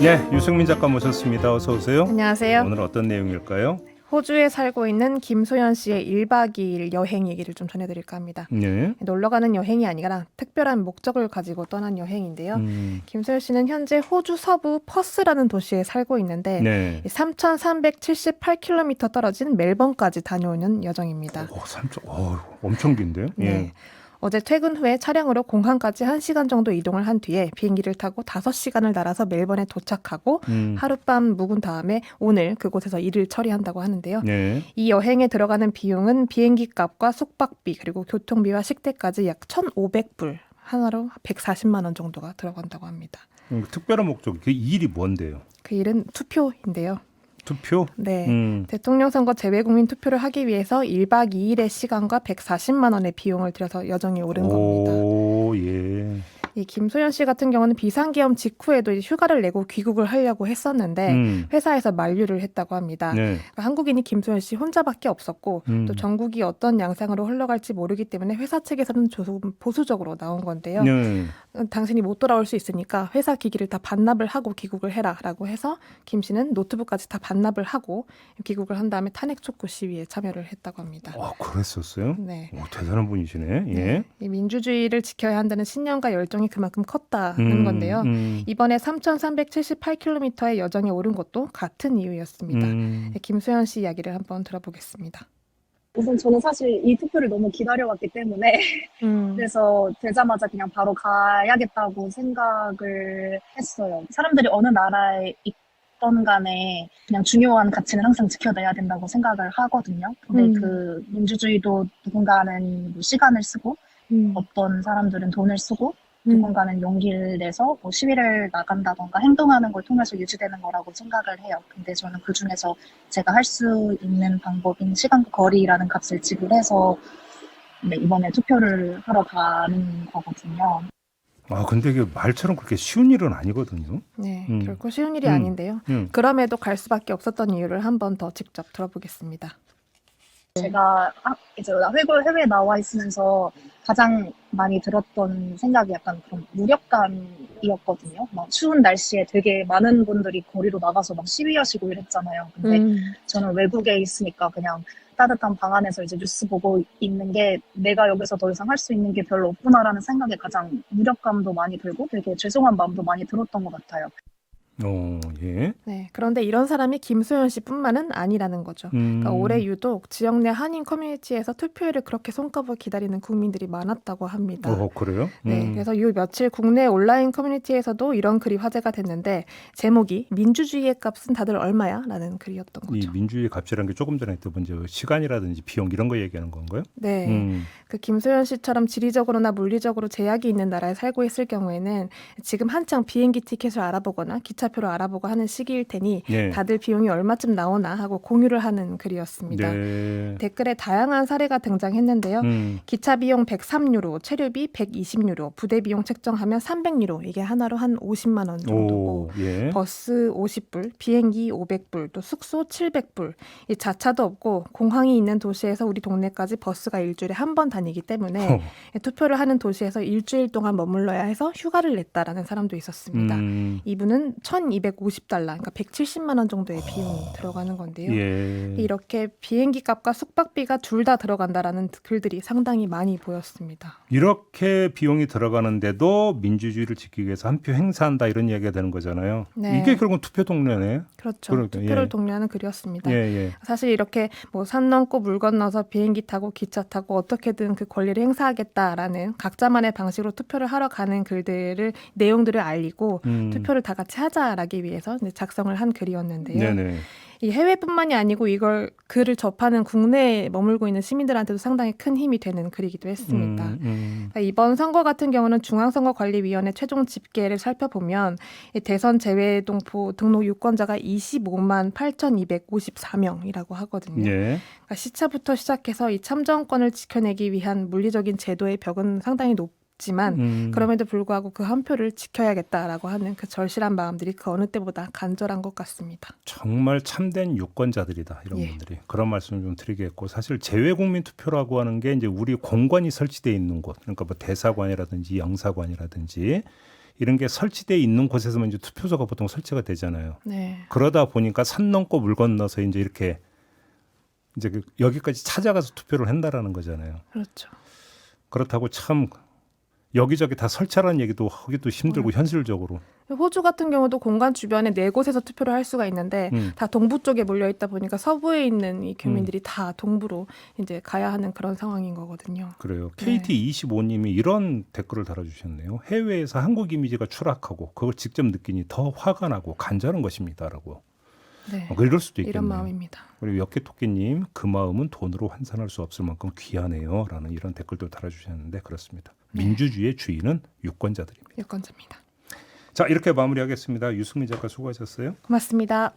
네, 유승민 작가 모셨습니다. 어서 오세요. 안녕하세요. 오늘 어떤 내용일까요? 호주에 살고 있는 김소연 씨의 1박 2일 여행 얘기를 좀 전해드릴까 합니다. 네. 놀러 가는 여행이 아니라 특별한 목적을 가지고 떠난 여행인데요. 김소연 씨는 현재 호주 서부 퍼스라는 도시에 살고 있는데 네. 3,378km 떨어진 멜번까지 다녀오는 여정입니다. 엄청 긴데요? 네. 예. 어제 퇴근 후에 차량으로 공항까지 1시간 정도 이동을 한 뒤에 비행기를 타고 5시간을 날아서 멜번에 도착하고 하룻밤 묵은 다음에 오늘 그곳에서 일을 처리한다고 하는데요. 네. 이 여행에 들어가는 비용은 비행기 값과 숙박비 그리고 교통비와 식대까지 약 1,500불, 하나로 140만 원 정도가 들어간다고 합니다. 특별한 목적, 그 일이 뭔데요? 그 일은 투표인데요. 투표? 네, 대통령 선거 재외국민 투표를 하기 위해서 1박 2일의 시간과 140만 원의 비용을 들여서 여정에 오른 겁니다. 오, 예. 이 김소연 씨 같은 경우는 비상계엄 직후에도 이제 휴가를 내고 귀국을 하려고 했었는데 회사에서 만류를 했다고 합니다. 네. 그러니까 한국인이 김소연 씨 혼자밖에 없었고 또 전국이 어떤 양상으로 흘러갈지 모르기 때문에 회사 측에서는 조금 보수적으로 나온 건데요. 네. 당신이 못 돌아올 수 있으니까 회사 기기를 다 반납을 하고 귀국을 해라라고 해서 김 씨는 노트북까지 다 반납을 하고 귀국을 한 다음에 탄핵 촉구 시위에 참여를 했다고 합니다. 그랬었어요? 네. 오, 대단한 분이시네. 예. 네. 이 민주주의를 지켜야 한다는 신념과 열정이 그만큼 컸다는 건데요. 이번에 3,378km의 여정에 오른 것도 같은 이유였습니다. 네, 김소연 씨 이야기를 한번 들어보겠습니다. 우선 저는 사실 이 투표를 너무 기다려왔기 때문에 그래서 되자마자 그냥 바로 가야겠다고 생각을 했어요. 사람들이 어느 나라에 있던 간에 그냥 중요한 가치는 항상 지켜내야 된다고 생각을 하거든요. 근데 그 민주주의도 누군가는 뭐 시간을 쓰고 어떤 사람들은 돈을 쓰고 누군가는 용기를 내서 뭐 시위를 나간다던가 행동하는 걸 통해서 유지되는 거라고 생각을 해요. 근데 저는 그 중에서 제가 할 수 있는 방법인 시간과 거리라는 값을 지불해서 이번에 투표를 하러 가는 거거든요. 근데 이게 말처럼 그렇게 쉬운 일은 아니거든요. 네, 결코 쉬운 일이 아닌데요. 그럼에도 갈 수밖에 없었던 이유를 한 번 더 직접 들어보겠습니다. 제가 이제 해외에 나와 있으면서 가장 많이 들었던 생각이 약간 그런 무력감이었거든요. 막 추운 날씨에 되게 많은 분들이 거리로 나가서 막 시위하시고 이랬잖아요. 근데 저는 외국에 있으니까 그냥 따뜻한 방 안에서 이제 뉴스 보고 있는 게 내가 여기서 더 이상 할 수 있는 게 별로 없구나라는 생각에 가장 무력감도 많이 들고 되게 죄송한 마음도 많이 들었던 것 같아요. 예. 네, 그런데 이런 사람이 김소연 씨뿐만은 아니라는 거죠. 그러니까 올해 유독 지역 내 한인 커뮤니티에서 투표일을 그렇게 손꼽아 기다리는 국민들이 많았다고 합니다. 그래요? 네, 그래서 요 며칠 국내 온라인 커뮤니티에서도 이런 글이 화제가 됐는데 제목이 민주주의의 값은 다들 얼마야? 라는 글이었던 이 거죠. 민주주의 값이라는 게 조금 전에 했던 이제 시간이라든지 비용 이런 거 얘기하는 건가요? 네, 그 김소연 씨처럼 지리적으로나 물리적으로 제약이 있는 나라에 살고 있을 경우에는 지금 한창 비행기 티켓을 알아보거나 기차표를 알아보고 하는 시기일 테니 예. 다들 비용이 얼마쯤 나오나 하고 공유를 하는 글이었습니다. 네. 댓글에 다양한 사례가 등장했는데요. 기차 비용 103유로, 체류비 120유로, 부대 비용 책정하면 300유로, 이게 하나로 한 50만 원 정도고 예. 버스 50불, 비행기 500불, 또 숙소 700불. 이 자차도 없고 공항이 있는 도시에서 우리 동네까지 버스가 일주일에 한 번 다니기 때문에 투표를 하는 도시에서 일주일 동안 머물러야 해서 휴가를 냈다라는 사람도 있었습니다. 이분은 1,250달러, 그러니까 170만 원 정도의 비용이 들어가는 건데요. 예. 이렇게 비행기 값과 숙박비가 둘 다 들어간다라는 글들이 상당히 많이 보였습니다. 이렇게 비용이 들어가는데도 민주주의를 지키기 위해서 한 표 행사한다 이런 이야기가 되는 거잖아요. 네. 이게 결국은 투표 동료네. 그렇죠. 그러니까, 투표를 예. 독려하는 글이었습니다. 예. 사실 이렇게 뭐 산 넘고 물 건너서 비행기 타고 기차 타고 어떻게든 그 권리를 행사하겠다라는 각자만의 방식으로 투표를 하러 가는 내용들을 알리고 투표를 다 같이 하자라기 위해서 작성을 한 글이었는데요. 네네. 이 해외뿐만이 아니고 이걸 글을 접하는 국내에 머물고 있는 시민들한테도 상당히 큰 힘이 되는 글이기도 했습니다. 그러니까 이번 선거 같은 경우는 중앙선거관리위원회 최종 집계를 살펴보면 이 대선 제외동포 등록 유권자가 25만 8,254명이라고 하거든요. 예. 그러니까 시차부터 시작해서 이 참정권을 지켜내기 위한 물리적인 제도의 벽은 상당히 높지만 그럼에도 불구하고 그 한 표를 지켜야겠다라고 하는 그 절실한 마음들이 그 어느 때보다 간절한 것 같습니다. 정말 참된 유권자들이다 이런 예. 분들이 그런 말씀을 좀 드리겠고 사실 재외국민 투표라고 하는 게 이제 우리 공관이 설치되어 있는 곳 그러니까 뭐 대사관이라든지 영사관이라든지 이런 게 설치돼 있는 곳에서만 이제 투표소가 보통 설치가 되잖아요. 네. 그러다 보니까 산 넘고 물 건너서 이제 이렇게 이제 여기까지 찾아가서 투표를 한다라는 거잖아요. 그렇죠. 그렇다고 참 여기저기 다 설치하라는 얘기도 하기도 힘들고 현실적으로. 호주 같은 경우도 공간 주변에 4곳에서 투표를 할 수가 있는데 다 동부 쪽에 몰려 있다 보니까 서부에 있는 이 교민들이 다 동부로 이제 가야 하는 그런 상황인 거거든요. 그래요. 네. KT25님이 이런 댓글을 달아주셨네요. 해외에서 한국 이미지가 추락하고 그걸 직접 느끼니 더 화가 나고 간절한 것입니다라고. 네. 이럴 수도 있겠네요. 이런 마음입니다. 그리고 역계토끼님 그 마음은 돈으로 환산할 수 없을 만큼 귀하네요라는 이런 댓글도 달아주셨는데 그렇습니다. 네. 민주주의의 주인은 유권자들입니다. 유권자입니다. 자 이렇게 마무리하겠습니다. 유승민 작가 수고하셨어요. 고맙습니다.